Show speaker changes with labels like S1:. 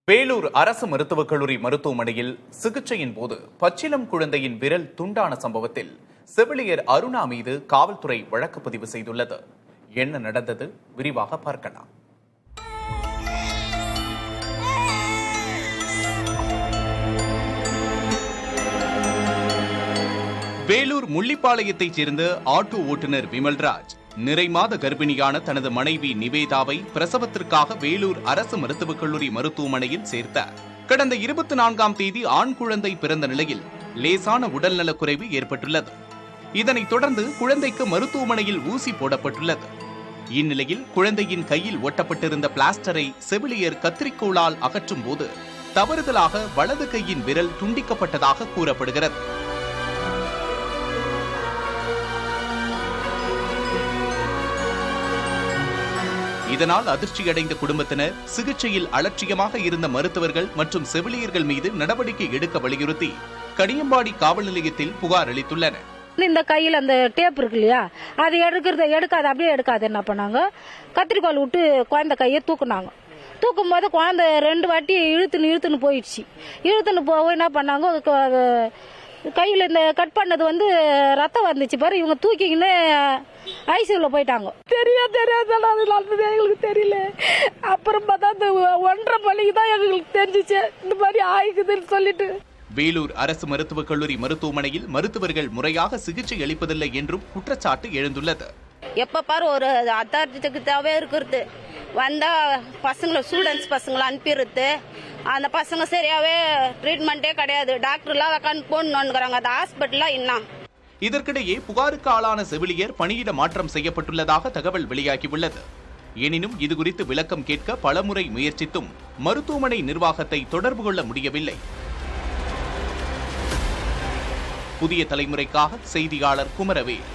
S1: வேலூர் அரசு மருத்துவக் கல்லூரி மருத்துவமனையில் சிகிச்சையின் போது பச்சிளம் குழந்தையின் விரல் துண்டான சம்பவத்தில் செவிலியர் அருணா மீது காவல்துறை வழக்கு பதிவு செய்துள்ளது. என்ன நடந்தது விரிவாக பார்க்கலாம். வேலூர் முள்ளிப்பாளையத்தைச் சேர்ந்த ஆட்டோ ஓட்டுநர் விமல்ராஜ் நிறைமாத கர்ப்பிணியான தனது மனைவி நிவேதாவை பிரசவத்திற்காக வேலூர் அரசு மருத்துவக் கல்லூரி மருத்துவமனையில் சேர்த்தார். கடந்த 24ஆம் தேதி ஆண் குழந்தை பிறந்த நிலையில் லேசான உடல்நலக்குறைவு ஏற்பட்டுள்ளது. இதனைத் தொடர்ந்து குழந்தைக்கு மருத்துவமனையில் ஊசி போடப்பட்டுள்ளது. இந்நிலையில் குழந்தையின் கையில் ஒட்டப்பட்டிருந்த பிளாஸ்டரை செவிலியர் கத்திரிக்கோளால் அகற்றும் போது தவறுதலாக வலது கையின் விரல் துண்டிக்கப்பட்டதாக கூறப்படுகிறது. இதனால் அதிர்ச்சியடைந்த குடும்பத்தினர் சிகிச்சையில் அலட்சியமாக இருந்த மருத்துவர்கள் மற்றும் செவிலியர்கள் மீது நடவடிக்கை எடுக்க வலியுறுத்தி கனியம்பாடி காவல் நிலையத்தில் புகார் அளித்துள்ளனர்.
S2: இந்த கையில் அந்த டேப் இருக்கு இல்லையா, அது அப்படியே எடுக்காது. என்ன பண்ணாங்க, கத்திரிக்கோல் விட்டு குழந்தை கையை தூக்குனாங்க. தூக்கும் போது குழந்தை 2 வாட்டி இழுத்துன்னு போயிடுச்சு. இழுத்துன்னு போக என்ன பண்ணாங்க, கையில் இந்த கட் பண்ணது ரத்தம் வந்துச்சு பாரு. இவங்க தூக்கிக்கின்னு ஐசியூல போயிட்டாங்க. தெரியாது எங்களுக்கு தெரியல. அப்புறம் பார்த்தா அந்த 1:30 மணிக்கு தான் எங்களுக்கு தெரிஞ்சிச்சு இந்த மாதிரி ஆயிக்குதுன்னு சொல்லிட்டு.
S1: வேலூர் அரசு மருத்துவக் கல்லூரி மருத்துவமனையில் மருத்துவர்கள் முறையாக சிகிச்சை அளிப்பதில்லை என்றும் குற்றச்சாட்டு எழுந்துள்ளது.
S3: எப்ப பாரு ஒரு அத்தாரிட்டியாவே இருக்கிறது, வந்தா ஸ்டூடெண்ட்ஸ் பசங்களை அனுப்பிடுறது. அந்த பசங்க சரியாவே ட்ரீட்மெண்டே கிடையாது. டாக்டர்லாம் உட்காந்து போடணுங்கிறாங்க. அந்த ஹாஸ்பிட்டல்லாம் இன்னும்.
S1: இதற்கிடையே புகாருக்கு ஆளான செவிலியர் பணியிட மாற்றம் செய்யப்பட்டுள்ளதாக தகவல் வெளியாகியுள்ளது. எனினும் இதுகுறித்து விளக்கம் கேட்க பலமுறை முயற்சித்தும் மருத்துவமனை நிர்வாகத்தை தொடர்பு கொள்ள முடியவில்லை. புதிய தலைமுறைக்காக செய்தியாளர் குமரவேல்.